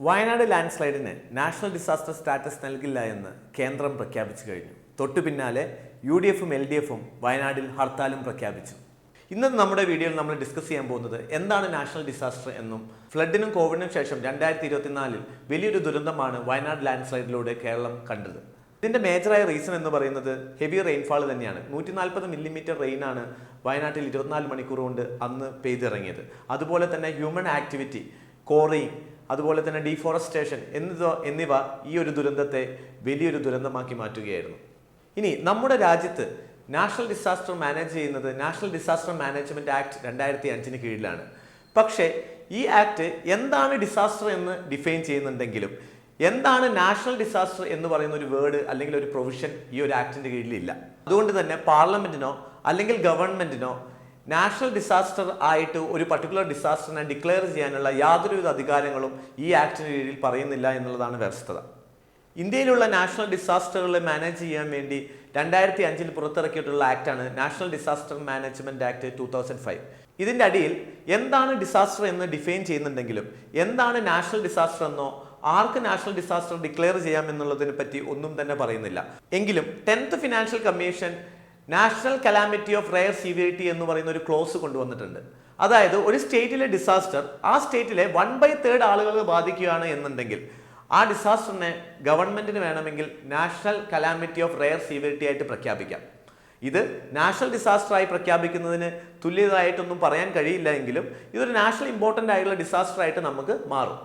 Wayanad land സ്ലൈഡിന് national disaster status നൽകില്ല എന്ന് കേന്ദ്രം പ്രഖ്യാപിച്ചു കഴിഞ്ഞു. തൊട്ടു പിന്നാലെ UDFും LDFും വയനാട്ടിൽ ഹർത്താലും പ്രഖ്യാപിച്ചു. ഇന്നത്തെ നമ്മുടെ വീഡിയോയിൽ നമ്മൾ ഡിസ്കസ് ചെയ്യാൻ പോകുന്നത് എന്താണ് നാഷണൽ ഡിസാസ്റ്റർ എന്നും ഫ്ലഡിനും കോവിഡിനും ശേഷം 2024 വലിയൊരു ദുരന്തമാണ് വയനാട് ലാൻഡ് സ്ലൈഡിലൂടെ കേരളം കണ്ടത്. ഇതിന്റെ മേജറായ റീസൺ എന്ന് പറയുന്നത് ഹെവി റെയിൻഫാൾ തന്നെയാണ്. 140 മില്ലിമീറ്റർ റെയിനാണ് വയനാട്ടിൽ 24 മണിക്കൂർ കൊണ്ട് അന്ന് പെയ്തിറങ്ങിയത്. അതുപോലെ തന്നെ ഹ്യൂമൻ ആക്ടിവിറ്റി, കോറിങ്, അതുപോലെ തന്നെ ഡീഫോറസ്റ്റേഷൻ എന്നിവ ഈ ഒരു ദുരന്തത്തെ വലിയൊരു ദുരന്തമാക്കി മാറ്റുകയായിരുന്നു. ഇനി നമ്മുടെ രാജ്യത്ത് നാഷണൽ ഡിസാസ്റ്റർ മാനേജ് ചെയ്യുന്നത് നാഷണൽ ഡിസാസ്റ്റർ മാനേജ്മെന്റ് ആക്ട് 2005 കീഴിലാണ്. പക്ഷേ ഈ ആക്ട് എന്താണ് ഡിസാസ്റ്റർ എന്ന് ഡിഫൈൻ ചെയ്യുന്നുണ്ടെങ്കിലും എന്താണ് നാഷണൽ ഡിസാസ്റ്റർ എന്ന് പറയുന്ന ഒരു വേർഡ് അല്ലെങ്കിൽ ഒരു പ്രൊവിഷൻ ഈ ഒരു ആക്ടിന്റെ കീഴിലില്ല. അതുകൊണ്ട് തന്നെ പാർലമെന്റിനോ അല്ലെങ്കിൽ ഗവൺമെന്റിനോ നാഷണൽ ഡിസാസ്റ്റർ ആയിട്ട് ഒരു പർട്ടിക്കുലർ ഡിസാസ്റ്ററിനെ ഡിക്ലെയർ ചെയ്യാനുള്ള യാതൊരുവിധ അധികാരങ്ങളും ഈ ആക്ടിന് കീഴിൽ പറയുന്നില്ല എന്നുള്ളതാണ് വ്യവസ്ഥത. ഇന്ത്യയിലുള്ള നാഷണൽ ഡിസാസ്റ്ററുകളെ മാനേജ് ചെയ്യാൻ വേണ്ടി 2005 പുറത്തിറക്കിയിട്ടുള്ള ആക്ടാണ് നാഷണൽ ഡിസാസ്റ്റർ മാനേജ്മെന്റ് ആക്ട് 2005. ഇതിന്റെ അടിയിൽ എന്താണ് ഡിസാസ്റ്റർ എന്ന് ഡിഫൈൻ ചെയ്യുന്നുണ്ടെങ്കിലും എന്താണ് നാഷണൽ ഡിസാസ്റ്റർ എന്നോ ആർക്ക് നാഷണൽ ഡിസാസ്റ്റർ ഡിക്ലെയർ ചെയ്യാം എന്നുള്ളതിനെ പറ്റി ഒന്നും തന്നെ പറയുന്നില്ല. എങ്കിലും 10th financial commission national calamity of rare severity എന്ന് പറയുന്ന ഒരു ക്ലോസ് കൊണ്ടുവന്നിട്ടുണ്ട്. അതായത് ഒരു സ്റ്റേറ്റിലെ ഡിസാസ്റ്റർ ആ സ്റ്റേറ്റിലെ 1/3 ആളുകൾ ബാധിക്കുകയാണ് എന്നുണ്ടെങ്കിൽ ആ ഡിസാസ്റ്ററിനെ ഗവൺമെന്റിന് വേണമെങ്കിൽ national calamity of rare severity ആയിട്ട് പ്രഖ്യാപിക്കാം. ഇത് നാഷണൽ ഡിസാസ്റ്റർ ആയി പ്രഖ്യാപിക്കുന്നതിന് തുല്യതായിട്ടൊന്നും പറയാൻ കഴിയില്ല എങ്കിലും ഇതൊരു നാഷണൽ ഇമ്പോർട്ടൻ്റ് ആയിട്ടുള്ള ഡിസാസ്റ്റർ ആയിട്ട് നമുക്ക് മാറും.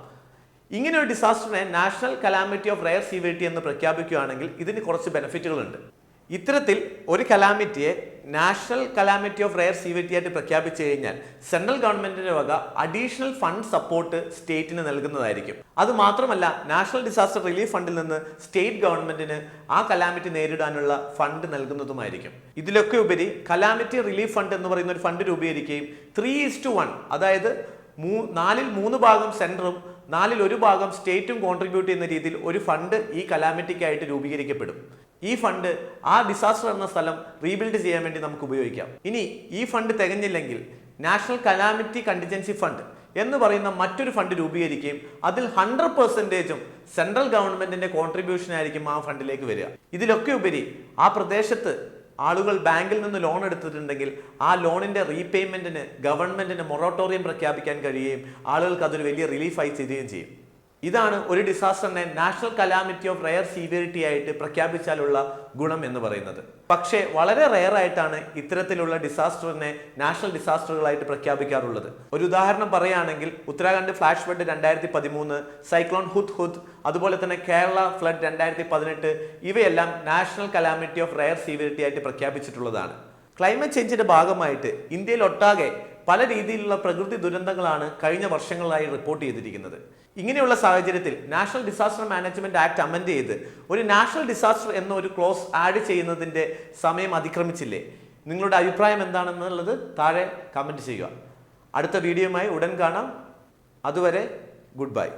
ഇങ്ങനെ ഒരു ഡിസാസ്റ്ററിനെ national calamity of rare severity എന്ന് പ്രഖ്യാപിക്കുകയാണെങ്കിൽ ഇതിന് കുറച്ച് ബെനിഫിറ്റുകളുണ്ട്. ഇത്തരത്തിൽ ഒരു കലാമിറ്റിയെ national calamity of rare severity ആയിട്ട് പ്രഖ്യാപിച്ചു കഴിഞ്ഞാൽ സെൻട്രൽ ഗവൺമെന്റിന്റെ വക അഡീഷണൽ ഫണ്ട് സപ്പോർട്ട് സ്റ്റേറ്റിന് നൽകുന്നതായിരിക്കും. അത് മാത്രമല്ല നാഷണൽ ഡിസാസ്റ്റർ റിലീഫ് ഫണ്ടിൽ നിന്ന് സ്റ്റേറ്റ് ഗവൺമെന്റിന് ആ കലാമിറ്റി നേരിടാനുള്ള ഫണ്ട് നൽകുന്നതുമായിരിക്കും. ഇതിലൊക്കെ ഉപരി കലാമിറ്റി റിലീഫ് ഫണ്ട് എന്ന് പറയുന്ന ഒരു ഫണ്ട് രൂപീകരിക്കുകയും 3:1 അതായത് 4ൽ 3 ഭാഗം സെൻട്രലും 4ൽ 1 ഭാഗം സ്റ്റേറ്റും കോൺട്രിബ്യൂട്ട് ചെയ്യുന്ന രീതിയിൽ ഒരു ഫണ്ട് ഈ കലാമിറ്റിക്കായിട്ട് രൂപീകരിക്കപ്പെടും. ഈ ഫണ്ട് ആ ഡിസാസ്റ്റർ എന്ന സ്ഥലം റീബിൽഡ് ചെയ്യാൻ വേണ്ടി നമുക്ക് ഉപയോഗിക്കാം. ഇനി ഈ ഫണ്ട് തികഞ്ഞില്ലെങ്കിൽ നാഷണൽ കലാമിറ്റി കണ്ടിജൻസി ഫണ്ട് എന്ന് പറയുന്ന മറ്റൊരു ഫണ്ട് രൂപീകരിക്കുകയും അതിൽ 100% സെൻട്രൽ ഗവൺമെന്റിന്റെ കോൺട്രിബ്യൂഷൻ ആയിരിക്കും ആ ഫണ്ടിലേക്ക് വരിക. ഇതിലൊക്കെ ഉപരി ആ പ്രദേശത്ത് ആളുകൾ ബാങ്കിൽ നിന്ന് ലോൺ എടുത്തിട്ടുണ്ടെങ്കിൽ ആ ലോണിന്റെ റീപേയ്മെന്റിന് ഗവൺമെന്റിന് മൊറട്ടോറിയം പ്രഖ്യാപിക്കാൻ കഴിയുകയും ആളുകൾക്ക് അതൊരു വലിയ റിലീഫായി തീരുകയും ചെയ്യും. ഇതാണ് ഒരു ഡിസാസ്റ്ററിനെ national calamity of rare severity ആയിട്ട് പ്രഖ്യാപിച്ചാലുള്ള ഗുണം എന്ന് പറയുന്നത്. പക്ഷേ വളരെ റെയർ ആയിട്ടാണ് ഇത്തരത്തിലുള്ള ഡിസാസ്റ്ററിനെ നാഷണൽ ഡിസാസ്റ്ററുകളായിട്ട് പ്രഖ്യാപിക്കാറുള്ളത്. ഒരു ഉദാഹരണം പറയുകയാണെങ്കിൽ ഉത്തരാഖണ്ഡ് ഫ്ലാഷ് ഫ്ലഡ് 2013, സൈക്ലോൺ ഹുദ്, അതുപോലെ തന്നെ കേരള ഫ്ലഡ് 2018 ഇവയെല്ലാം national calamity of rare severity ആയിട്ട് പ്രഖ്യാപിച്ചിട്ടുള്ളതാണ്. ക്ലൈമറ്റ് ചേഞ്ചിന്റെ ഭാഗമായിട്ട് ഇന്ത്യയിൽ ഒട്ടാകെ പല രീതിയിലുള്ള പ്രകൃതി ദുരന്തങ്ങളാണ് കഴിഞ്ഞ വർഷങ്ങളായി റിപ്പോർട്ട് ചെയ്തിരിക്കുന്നത്. ഇങ്ങനെയുള്ള സാഹചര്യത്തിൽ national disaster management act amend ചെയ്ത് ഒരു നാഷണൽ ഡിസാസ്റ്റർ എന്ന ഒരു ക്ലോസ് ആഡ് ചെയ്യുന്നതിന്റെ സമയം അതിക്രമിച്ചില്ലേ? നിങ്ങളുടെ അഭിപ്രായം എന്താണെന്നുള്ളത് താഴെ കമന്റ് ചെയ്യുക. അടുത്ത വീഡിയോയുമായി ഉടൻ കാണാം. അതുവരെ ഗുഡ് ബൈ.